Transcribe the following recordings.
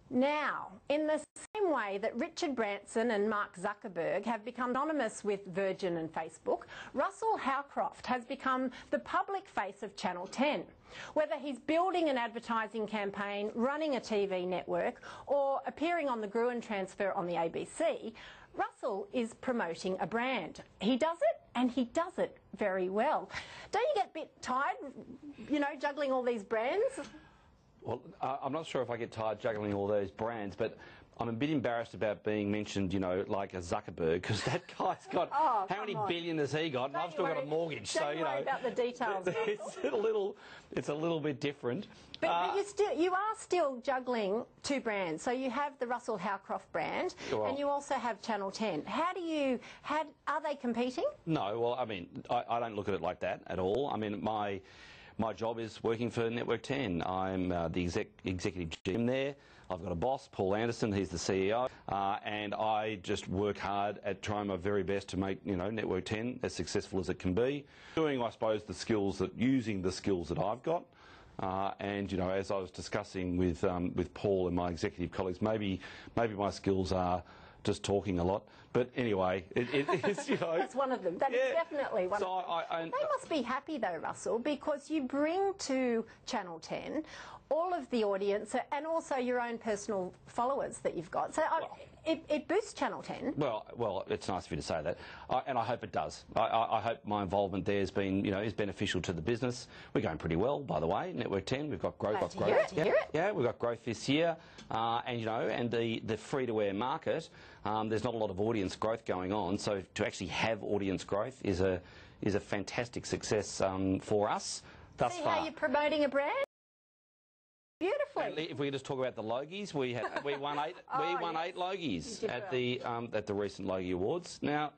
Now, in the same way that Richard Branson and Mark Zuckerberg have become anonymous with Virgin and Facebook, Russel Howcroft has become the public face of Channel 10. Whether he's building an advertising campaign, running a TV network, or appearing on the Gruen transfer on the ABC, Russel is promoting a brand. He does it, and he does it very well. Don't you get a bit tired, you know, juggling all these brands? Well, I'm not sure if I get tired juggling all those brands, but I'm a bit embarrassed about being mentioned, you know, like a Zuckerberg, because that guy's got, how many billion has he got? And I've still got a mortgage, so, you know. Don't worry about the details. It's a little bit different. But you are still juggling two brands. So you have the Russel Howcroft brand, and you also have Channel 10. Are they competing? No, well, I mean, I don't look at it like that at all. I mean, my job is working for Network 10. I'm the executive GM there. I've got a boss, Paul Anderson, he's the CEO, and I just work hard at trying my very best to make, you know, Network 10 as successful as it can be. Doing, I suppose, using the skills that I've got. And, you know, as I was discussing with Paul and my executive colleagues, maybe my skills are just talking a lot. But anyway, it's, you know... That's one of them. That is definitely one of them. They must be happy, though, Russell, because you bring to Channel 10 all of the audience and also your own personal followers that you've got. So it boosts Channel 10. Well, it's nice of you to say that, and I hope it does. I hope my involvement there has been, you know, is beneficial to the business. We're going pretty well, by the way. Network 10, we've got growth. Yeah, we've got growth this year, and you know, and the free-to-air market. There's not a lot of audience growth going on, so to actually have audience growth is a fantastic success for us thus far. See how you're promoting a brand? Beautifully. If we just talk about the Logies, we won eight Logies at the recent Logie Awards. Now,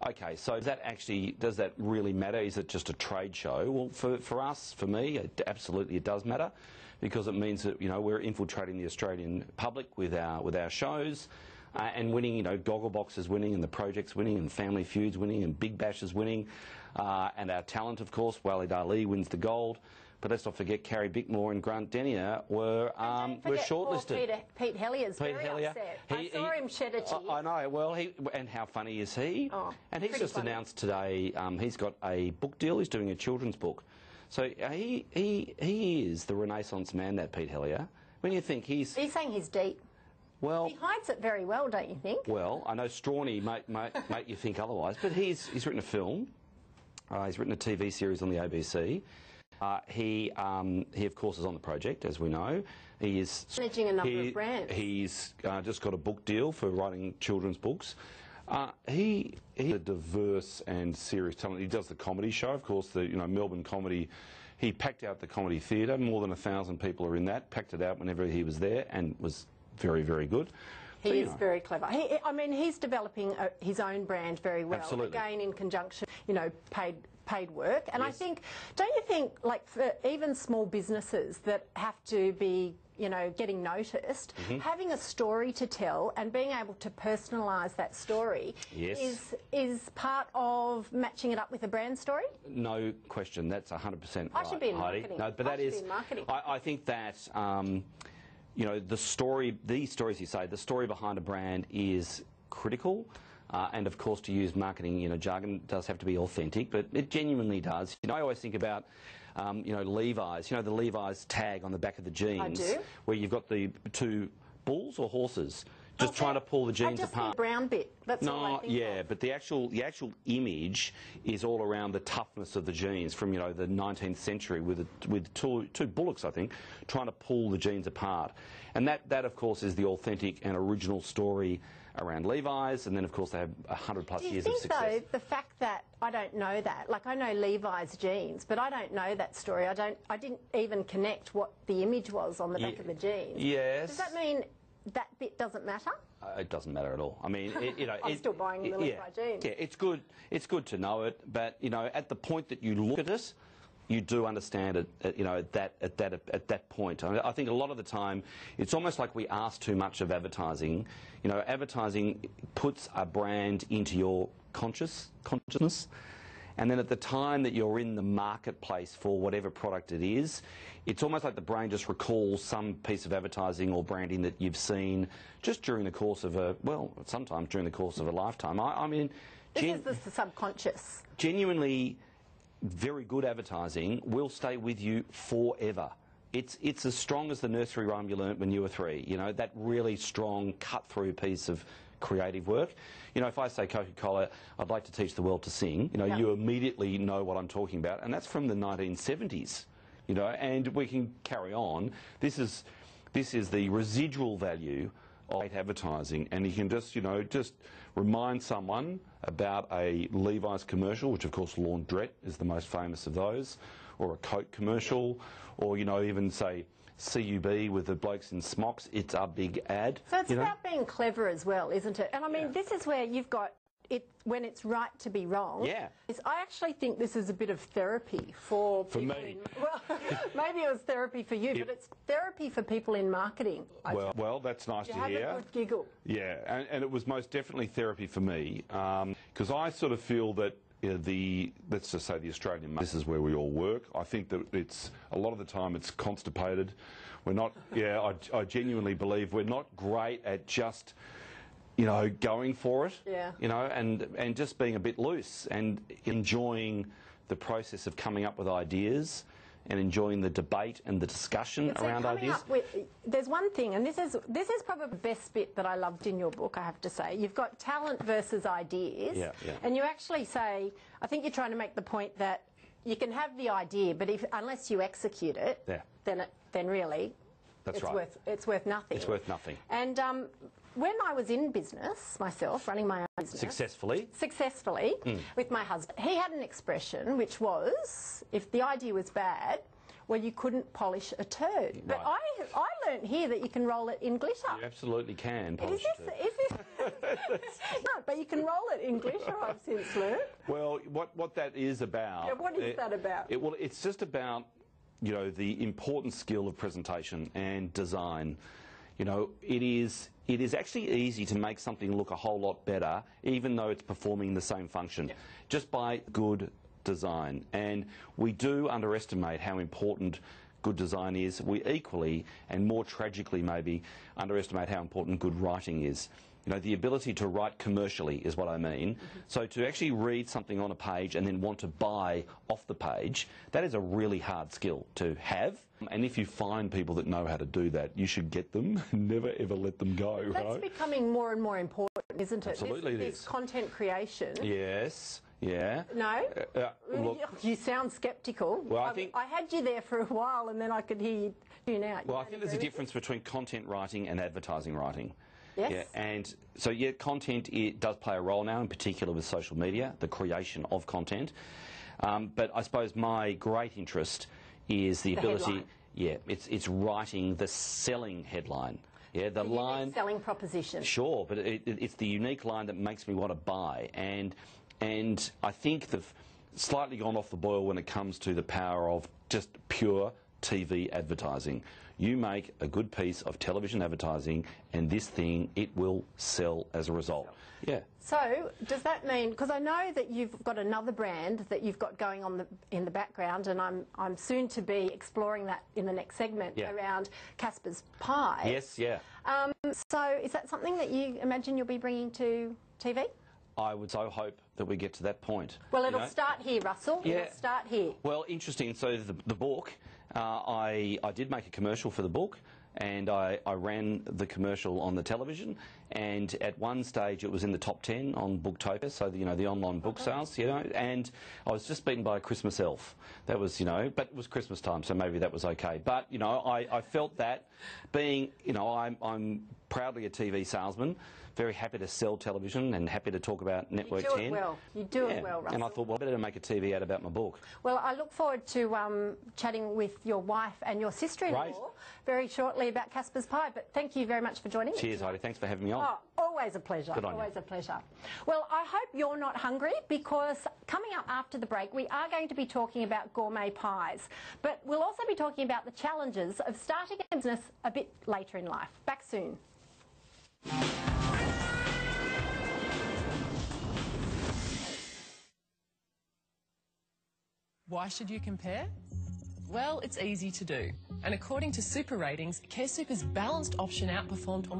okay, so does that really matter? Is it just a trade show? Well, for us, for me, absolutely it does matter, because it means that, you know, we're infiltrating the Australian public with our shows. And winning, you know, Gogglebox is winning, and The Project's winning, and Family Feud's winning, and Big Bash is winning, and our talent, of course, Walid Ali wins the gold. But let's not forget Carrie Bickmore and Grant Denyer were shortlisted. Pete Hellier's very upset. I saw him shed a tear. I know. Well, and how funny is he? Oh, and he's just announced today he's got a book deal. He's doing a children's book. So he is the Renaissance man, that Pete Hellier. When you think he's saying he's deep. Well, he hides it very well, don't you think? Well, I know Strawny make you think otherwise, but he's written a film. He's written a TV series on the ABC. He of course is on The Project, as we know. He is managing a number of brands. He's just got a book deal for writing children's books. He's a diverse and serious talent. He does the comedy show, of course, the Melbourne comedy. He packed out the Comedy Theatre. More than 1,000 people are in that. Packed it out whenever he was there, and was very, very good. He is very clever. I mean, he's developing his own brand very well. Absolutely. Again, in conjunction, you know, paid work. And yes. I think, don't you think, like, for even small businesses that have to be, you know, getting noticed, having a story to tell and being able to personalise that story is part of matching it up with a brand story? No question. That's 100% right, I should be in Heidi. marketing. No, but that is. I think that. You know, these stories you say, the story behind a brand is critical, and of course, to use marketing, you know, jargon, does have to be authentic, but it genuinely does. You know, I always think about, you know, Levi's. You know, the Levi's tag on the back of the jeans, I do. Where you've got the two bulls or horses just trying to pull the jeans apart. The brown bit. That's all I think of. But the actual image is all around the toughness of the jeans from, you know, the 19th century with two bullocks, I think, trying to pull the jeans apart. And that of course is the authentic and original story around Levi's, and then of course they have 100+ years of success. Do you think, though, the fact that I don't know that, like I know Levi's jeans, but I don't know that story. I didn't even connect what the image was on the back of the jeans. Yes. Does that mean that bit doesn't matter? It doesn't matter at all. I mean, you know, I'm still buying the Levi jeans. Yeah, it's good. It's good to know it, but you know, at the point that you look at it, you do understand it. You know, at that point. I think a lot of the time, it's almost like we ask too much of advertising. You know, advertising puts a brand into your consciousness. and then at the time that you're in the marketplace for whatever product it is, it's almost like the brain just recalls some piece of advertising or branding that you've seen just during the course of sometimes during the course of a lifetime. I mean, this is the subconscious. Genuinely, very good advertising will stay with you forever. It's as strong as the nursery rhyme you learnt when you were 3. You know, that really strong cut-through piece of creative work. You know, if I say Coca-Cola, I'd like to teach the world to sing, you know, you immediately know what I'm talking about, and that's from the 1970s, you know, and we can carry on. This is the residual value of advertising, and you can just, you know, just remind someone about a Levi's commercial, which of course Laundrette is the most famous of those, or a Coke commercial, or, you know, even say CUB with the blokes in smocks. It's a big ad. So it's about being clever as well, isn't it? And I mean, this is where you've got it when it's right to be wrong. Yeah. I actually think this is a bit of therapy for people me. well, maybe it was therapy for you, but it's therapy for people in marketing. Well, that's nice to hear. You have a good giggle. Yeah, and it was most definitely therapy for me, because I sort of feel that let's just say the Australian market, this is where we all work. I think that a lot of the time it's constipated. We're not, I genuinely believe we're not great at just, you know, going for it, you know, and just being a bit loose and enjoying the process of coming up with ideas and enjoying the debate and the discussion around ideas. There's one thing, and this is probably the best bit that I loved in your book, I have to say. You've got talent versus ideas, and you actually say, I think you're trying to make the point that you can have the idea, but unless you execute it, then really it's worth nothing. It's worth nothing. And when I was in business myself, running my own business successfully with my husband, he had an expression which was, if the idea was bad, well, you couldn't polish a turd. But I learnt here that you can roll it in glitter. You absolutely can polish a turd. No, but you can roll it in glitter, I've since learnt. Well, what that is about... Yeah, what is that about? Well, it's just about, you know, the important skill of presentation and design. You know, it is actually easy to make something look a whole lot better, even though it's performing the same function, just by good design. And we do underestimate how important good design is. We equally, and more tragically maybe, underestimate how important good writing is. You know, the ability to write commercially is what I mean. So to actually read something on a page and then want to buy off the page, that is a really hard skill to have. And if you find people that know how to do that, you should get them. Never ever let them go. That's becoming more and more important, isn't it? Absolutely it is. This content creation. Yes. Yeah. No? Look, you sound sceptical. Well, I had you there for a while and then I could hear you tune out. Well, I think there's a difference between content writing and advertising writing. Yes. Yeah, and so, content does play a role now, in particular with social media, the creation of content. But I suppose my great interest is the ability... Headline. Yeah, it's writing the selling headline. Yeah, the line... selling proposition. Sure, but it's the unique line that makes me want to buy. And I think they've slightly gone off the boil when it comes to the power of just pure TV advertising. You make a good piece of television advertising and this thing, it will sell as a result. Yeah. So does that mean, because I know that you've got another brand that you've got going on in the background, and I'm soon to be exploring that in the next segment around Casper's Pie. Yes, yeah. So is that something that you imagine you'll be bringing to TV? I would so hope that we get to that point. Well, it'll start here, Russell. Yeah. It'll start here. Well, interesting. So the book, I did make a commercial for the book, and I ran the commercial on the television, and at one stage it was in the top 10 on Booktopia, so the online book sales, and I was just beaten by a Christmas elf. That was, but it was Christmas time, so maybe that was okay. But, I felt that being, I'm proudly a TV salesman, very happy to sell television and happy to talk about Network 10. You do it well. You do it well, Russell. And I thought, well, better to make a TV ad about my book. Well, I look forward to chatting with your wife and your sister-in-law very shortly about Casper's Pie. But thank you very much for joining me. Cheers, Heidi. Thanks for having me on. Oh, always a pleasure. Good on always you. a pleasure. Well, I hope you're not hungry, because coming up after the break, we are going to be talking about gourmet pies. But we'll also be talking about the challenges of starting a business a bit later in life. Back soon. Why should you compare? Well, it's easy to do. And according to Super Ratings, CareSuper's balanced option outperformed almost